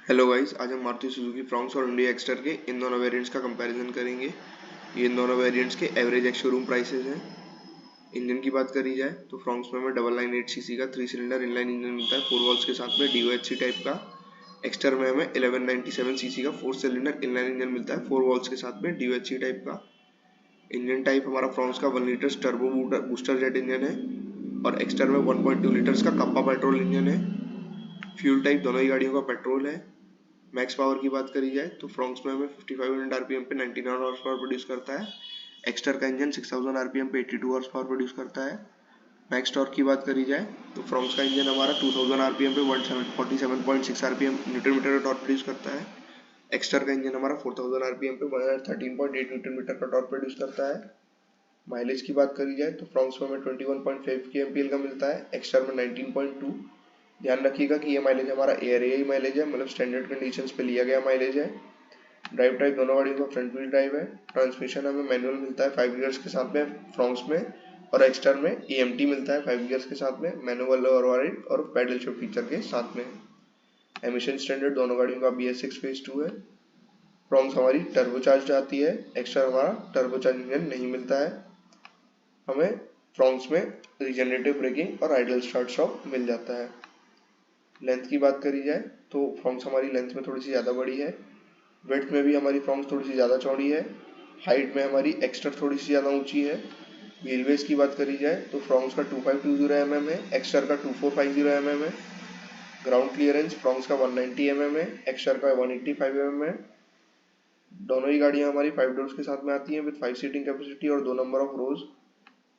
Hello guys, आज हम Maruti Suzuki Fronx और हुंडई एक्स्टर के इन दोनों वेरिएंट्स का कंपैरिजन करेंगे। ये इन दोनों वेरिएंट्स के एवरेज एक्स शोरूम प्राइसेस हैं। इंजन की बात करी जाए तो फ्रॉन्क्स में हमें 998 सीसी का 3 सिलेंडर इनलाइन इंजन मिलता है 4 वॉल्व्स के साथ में DOHC टाइप का। एक्स्टर में हमें 1197 सीसी का 4 सिलेंडर इनलाइन इंजन मिलता है 4 वॉल्व्स के साथ में DOHC टाइप का। इंजन टाइप हमारा फ्रॉन्क्स का 1 litre turbo booster jet engine है और एक्स्टर में 1.2 लीटर्स का कप्पा पेट्रोल इंजन है। फ्यूल टाइप दोनों ही गाड़ियों का पेट्रोल है। मैक्स पावर की बात करी जाए तो फ्रॉन्क्स में हमें 5500 आरपीएम पे 99 हॉर्स पावर प्रोड्यूस करता है। एक्स्टर का इंजन 6000 आरपीएम पे 82 हॉर्स पावर प्रोड्यूस करता है। मैक्स टॉर्क की बात करी जाए तो फ्रॉन्क्स का इंजन हमारा 2000 आरपीएम पे 147.6 आरपीएम न्यूटन मीटर का टॉर्क प्रोड्यूस करता है। एक्स्टर का इंजन हमारा 4000 आरपीएम पे 113.8 न्यूटन मीटर का टॉर्क प्रोड्यूस करता है। माइलेज की बात करी जाए तो फ्रॉन्क्स में हमें 21.5 kmpl का मिलता है, एक्स्टर में 19.2। ध्यान रखिएगा कि ये माइलेज हमारा एआरएआई माइलेज है, मतलब स्टैंडर्ड कंडीशंस पे लिया गया माइलेज है। ड्राइव टाइप दोनों गाड़ियों का फ्रंट व्हील ड्राइव है। ट्रांसमिशन हमें मैनुअल मिलता है 5 गियर्स के साथ में फ्रॉन्क्स में, और एक्स्टर में EMT मिलता है 5 गियर्स के साथ में मैनुअल और पैडल शिफ्ट फीचर के साथ में। एमिशन स्टैंडर्ड दोनों गाड़ियों का BS6 फेज 2 है। फ्रॉन्क्स हमारी टर्बोचार्ज आती है, एक्स्टर हमारा टर्बोचार्ज इंजन नहीं मिलता है। हमें फ्रॉन्क्स में रिजेनरेटिव ब्रेकिंग और आइडल स्टार्ट स्टॉप मिल जाता है। लेंथ की बात करी जाए तो फ्रॉन्क्स हमारी लेंथ में थोड़ी सी ज़्यादा बड़ी है। विड्थ में भी हमारी फ्रॉन्क्स थोड़ी सी ज़्यादा चौड़ी है। हाइट में हमारी एक्स्टर थोड़ी सी ज़्यादा ऊंची है। व्हील बेस की बात करी जाए तो फ्रॉन्क्स का 2520 mm है, एक्स्टर का 2450 mm है। ग्राउंड क्लियरेंस फ्रॉन्क्स का 190 mm है, एक्स्टर का 185 mm है। दोनों ही गाड़ियाँ हमारी 5 डोर्स के साथ में आती हैं विद 5 सीटिंग कैपेसिटी और 2 number of rose.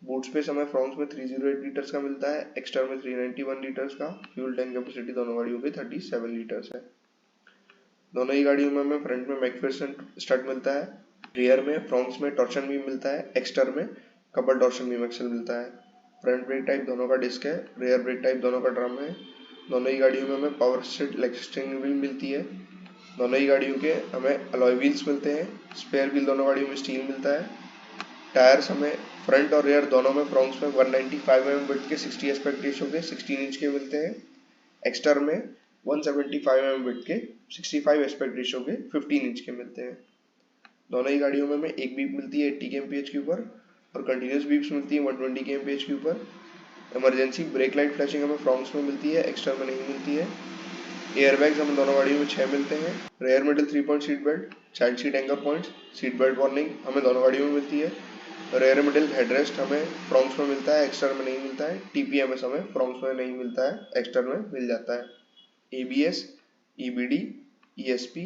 Boot space हमें फ्रॉन्क्स में 308 लीटर्स का मिलता है, एक्स्टर में 391 लीटर्स का। फ्यूल टैंक कैपेसिटी दोनों गाड़ियों की 37 लीटर्स है। दोनों ही गाड़ियों में हमें फ्रंट में मैकफेरसन स्टड मिलता है, रियर में फ्रॉन्क्स में टॉर्शन बीम मिलता है, एक्स्टर में कपल टॉर्शन बीम एक्सल मिलता है। फ्रंट ब्रेक टाइप दोनों का डिस्क है, रियर ब्रेक टाइप दोनों का ड्रम है। दोनों ही गाड़ियों में हमें power state leg steering wheel मिलती है। दोनों ही गाड़ियों के हमें अलॉय व्हील्स मिलते हैं। स्पेयर व्हील दोनों गाड़ियों में स्टील मिलता है। टायर्स हमें फ्रंट और रियर दोनों में फ्रॉन्क्स में 195 mm विड्थ के 60 एस्पेक्ट रेशियो के 16 इंच के मिलते हैं। एक्स्टर में 175 mm विड्थ के 65 एस्पेक्ट रेशियो के 15 इंच के मिलते हैं। दोनों ही गाड़ियों में हमें एक बीप मिलती है 80 kmph के ऊपर और कंटिन्यूस बीप्स मिलती है 120 kmph के ऊपर। इमरजेंसी ब्रेक लाइट फ्लैशिंग हमें फ्रॉन्क्स में मिलती है, एक्स्टर में नहीं मिलती है। एयरबैग्स हमें दोनों गाड़ियों में 6 मिलते हैं। Rear middle 3 point seat belt, child seat anchor points, seat belt warning हमें दोनों गाड़ियों में मिलती है। रेयर मिडिल हेडरेस्ट हमें फ्रॉन्क्स में मिलता है, एक्स्टर में नहीं मिलता है। TPMS हमें फ्रॉन्क्स में नहीं मिलता है, एक्स्टर में मिल जाता है। ABS, EBD, ESP,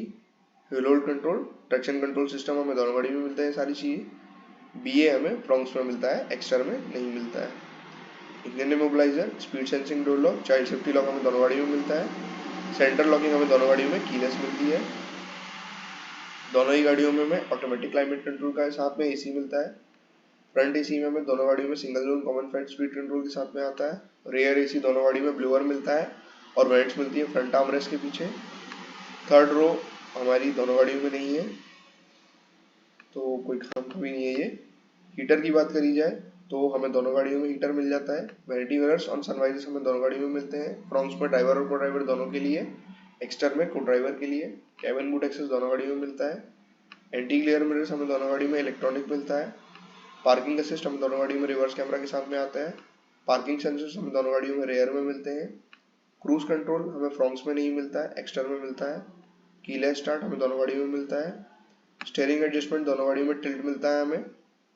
wheel hold control, traction control system हमें दोनों गाड़ी में मिलता है सारी चीज़ें। BA हमें फ्रॉन्क्स में मिलता है, एक्स्टर में नहीं मिलता है। Engine immobiliser, speed sensing door lock, child safety lock हमें दोनों गाड़ियों में मिलता है। सेंटर लॉकिंग हमें दोनों गाड़ियों में कीलेस मिलती है। दोनों ही गाड़ियों में हमें ऑटोमेटिक क्लाइमेट कंट्रोल का साथ में AC मिलता है। फ्रंट AC में हमें दोनों गाड़ियों में single zone common fat speed control के साथ में आता है। रेयर AC दोनों गाड़ियों में ब्लोअर मिलता है और वेंट्स मिलती है फ्रंट आर्मरेस्ट के पीछे। थर्ड रो हमारी दोनों गाड़ियों में नहीं है, तो कोई काम का भी नहीं है ये। हीटर की बात करी जाए तो हमें दोनों गाड़ियों में हीटर मिल जाता है। वैनिटी मिरर्स और सनवाइजर्स हमें दोनों गाड़ियों में मिलते हैं, फ्रॉन्क्स में ड्राइवर और को ड्राइवर दोनों के लिए, एक्स्टर में को ड्राइवर के लिए। कैबिन बूट एक्सेस दोनों गाड़ियों में मिलता है। एंटी ग्लेयर मिरर्स हमें दोनों गाड़ियों में इलेक्ट्रॉनिक मिलता है। पार्किंग असिस्ट हमें दोनों गाड़ियों में रिवर्स कैमरा के साथ में आता है। पार्किंग सेंसर्स हमें दोनों गाड़ियों में रेयर में मिलते हैं। क्रूज कंट्रोल हमें फ्रॉन्क्स में नहीं मिलता है, एक्स्टर में मिलता है। कीलेस स्टार्ट हमें दोनों गाड़ियों में मिलता है। स्टीयरिंग एडजस्टमेंट दोनों गाड़ियों में टिल्ट मिलता है हमें,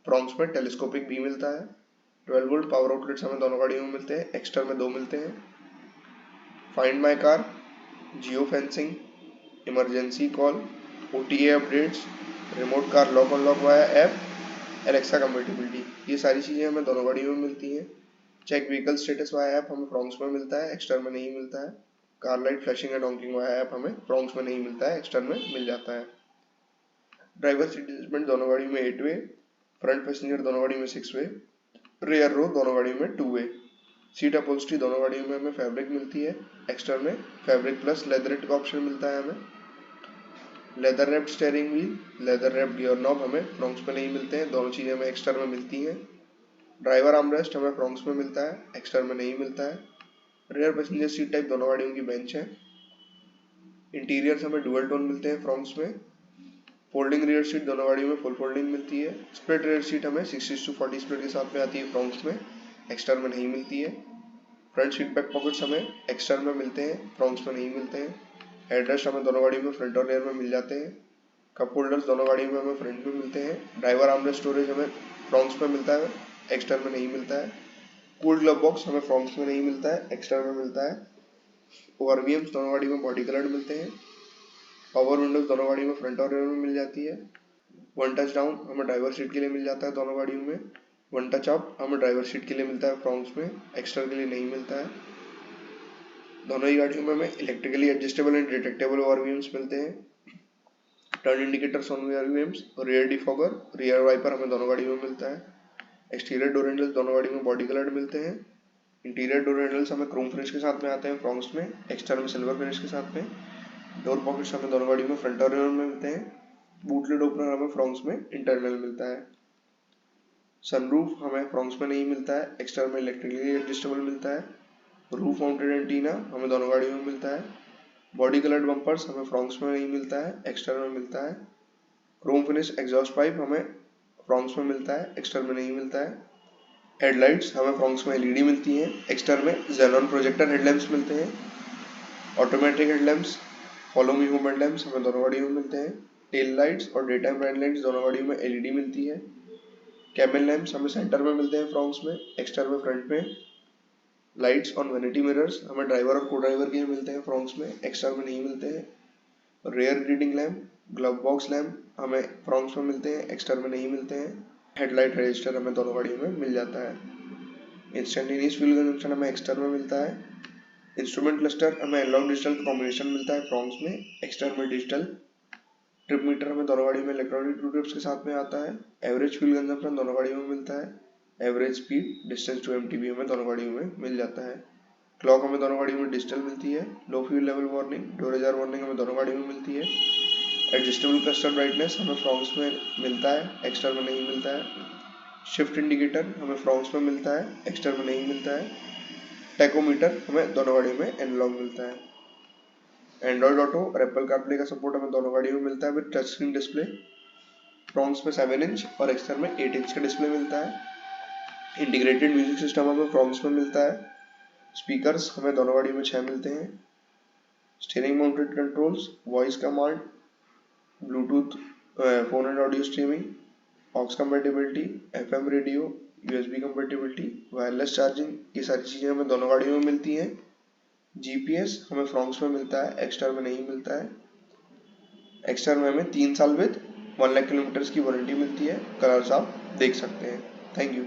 फ्रॉन्क्स में टेलीस्कोपिक भी मिलता है। 12 वोल्ट पावर आउटलेट्स हमें दोनों गाड़ियों में मिलते हैं, एक्स्टर में 2 मिलते हैं। Find my car, geo fencing, emergency call, OTA updates, remote car lock unlock via app, Alexa compatibility, ये सारी चीज़ें हमें दोनों गाड़ियों में मिलती हैं। Check vehicle status via app हमें फ्रॉन्क्स में मिलता है, एक्स्टर में नहीं मिलता है। Car light flashing and honking via app हमें फ्रॉन्क्स में नहीं मिलता है, एक्स्टर में मिल जाता है। ड्राइवर सीट एडजस्टमेंट दोनों गाड़ियों में 8 वे, फ्रंट पैसेंजर दोनों गाड़ियों में 6 वे, रेयर रो दोनों गाड़ियों में 2 वे। सीट अपहोल्स्ट्री दोनों गाड़ियों में हमें फैब्रिक मिलती है, एक्स्टर में फैब्रिक प्लस लेदरेट का ऑप्शन मिलता है हमें। Leather wrapped steering wheel, leather wrapped gear knob हमें फ्रॉन्क्स में नहीं मिलते हैं, दोनों चीज़ें हमें एक्स्टर में मिलती हैं। ड्राइवर आर्मरेस्ट हमें फ्रॉन्क्स में मिलता है, एक्स्टर में नहीं मिलता है। रेयर पैसेंजर सीट टाइप दोनों गाड़ियों की बेंच है। इंटीरियर्स हमें डुअल टोन मिलते हैं फ्रॉन्क्स में। फोल्डिंग रियर सीट दोनों गाड़ियों में फुल फोल्डिंग मिलती है। स्प्लिट रियर सीट हमें 60:40 स्प्लिट के साथ में आती है फ्रॉन्क्स में, एक्सटर में नहीं मिलती है। फ्रंट सीट बैक पॉकेट्स हमें एक्सटर में मिलते हैं, फ्रॉन्क्स में नहीं मिलते हैं। हेडरेस्ट हमें दोनों गाड़ियों में फ्रंट और रियर में मिल जाते हैं। कप होल्डर्स दोनों गाड़ियों में हमें फ्रंट में मिलते हैं। ड्राइवर आर्मरेस्ट स्टोरेज हमें फ्रॉन्क्स में मिलता है, एक्सटर में नहीं मिलता है। कूल्ड ग्लव बॉक्स हमें फ्रॉन्क्स में नहीं मिलता है, एक्सटर में मिलता है। ओआरवीएम्स दोनों गाड़ी में बॉडी कलर्ड मिलते हैं। पावर विंडोज दोनों गाड़ी में फ्रंट और रियर में मिल जाती है। वन टच डाउन हमें ड्राइवर सीट के लिए मिल जाता है दोनों गाड़ियों में। वन टच अप हमें ड्राइवर सीट के लिए मिलता है फ्रॉन्क्स में, एक्सटर के लिए नहीं मिलता है। दोनों ही गाड़ियों में हमें electrically adjustable and detectable ORVMs मिलते हैं। Turn indicators on ORVMs, rear defogger, rear wiper हमें दोनों गाड़ियों में मिलता है। एक्सटीरियर डोर हैंडल्स दोनों गाड़ी में बॉडी कलर्ड मिलते हैं। इंटीरियर डोर हैंडल्स हमें क्रोम फिनिश के साथ में आते हैं फ्रॉन्क्स में, एक्सटर में सिल्वर फिनिश के साथ में। डोर पॉकेट्स हमें दोनों गाड़ी में फ्रंट और रियर में मिलते हैं। बूट लिड ओपनर हमें फ्रॉन्क्स में इंटरनल मिलता है। सनरूफ हमें फ्रॉन्क्स में नहीं मिलता है, एक्सटर में इलेक्ट्रिकली एडजस्टेबल मिलता है। रूफ माउंटेड एंटीना हमें दोनों गाड़ियों में मिलता है। बॉडी कलर्ड बम्पर्स हमें फ्रॉन्क्स में नहीं मिलता है, एक्सटर में मिलता है। क्रोम फिनिश एग्जॉस्ट पाइप हमें फ्रॉन्क्स में मिलता है, एक्सटर में नहीं मिलता है। हेडलाइट्स हमें फ्रॉन्क्स में एलईडी मिलती हैं, एक्सटर में जेनॉन प्रोजेक्टर हेडलैम्प्स मिलते हैं। Automatic headlamps, follow me home headlamps हमें दोनों गाड़ियों में मिलते हैं। टेल लाइट्स और डे टाइम राइड लाइट्स दोनों गाड़ियों में एलईडी मिलती है। कैबिन लैंप्स हमें सेंटर में मिलते हैं फ्रॉन्क्स में, एक्सटर में फ्रंट में। लाइट्स ऑन वैनिटी मिरर्स हमें ड्राइवर और को ड्राइवर के लिए मिलते हैं फ्रॉन्क्स में, एक्सटर में नहीं मिलते हैं। Rear reading lamp, glove box lamp हमें फ्रॉन्क्स में मिलते हैं, एक्सटर में नहीं मिलते हैं। हेडलाइट रजिस्टर हमें दोनों गाड़ियों में मिल जाता है। इंस्टेंटेनियस फ्यूल कंजम्पशन हमें एक्सटर में मिलता है। इंस्ट्रूमेंट क्लस्टर हमें एनालॉग डिजिटल कॉम्बिनेशन मिलता है फ्रॉन्क्स में, एक्सटर में डिजिटल। ट्रिप मीटर हमें दोनों गाड़ियों में इलेक्ट्रॉनिक ट्रू ट्रिप्स के साथ में आता है। एवरेज फ्यूल कंजम्पशन दोनों गाड़ियों में मिलता है। Average speed, distance to MTB हमें दोनों गाड़ियों में मिल जाता है। क्लॉक हमें दोनों गाड़ियों में डिजिटल मिलती है। Low fuel level warning, door ajar warning हमें दोनों गाड़ियों में मिलती है। एडजस्टेबल क्लस्टर ब्राइटनेस हमें फ्रॉन्क्स में मिलता है, एक्सटर में नहीं मिलता है। शिफ्ट इंडिकेटर हमें फ्रॉन्क्स में मिलता है, एक्सटर में नहीं मिलता है। टैकोमीटर हमें दोनों गाड़ियों में एनालॉग मिलता है। एंड्रॉइड ऑटो और एप्पल कारप्ले का सपोर्ट हमें दोनों गाड़ियों में मिलता है with touch screen display. Fronx में 7 इंच और एक्सटर में 8 इंच का डिस्प्ले मिलता है। इंटीग्रेटेड म्यूजिक सिस्टम हमें फ्रॉन्क्स में मिलता है। स्पीकर्स हमें दोनों गाड़ियों में 6 मिलते हैं। Steering mounted controls, voice command, Bluetooth, phone and audio streaming, aux compatibility, FM radio, USB compatibility, wireless charging, ये सारी चीज़ें हमें दोनों गाड़ियों में मिलती हैं। जीपीएस हमें फ्रॉन्क्स में मिलता है, एक्सटर में नहीं मिलता है। एक्सटर में हमें 3 साल विद 1 लाख किलोमीटर की वारंटी मिलती है। कलर्स आप देख सकते हैं। Thank you.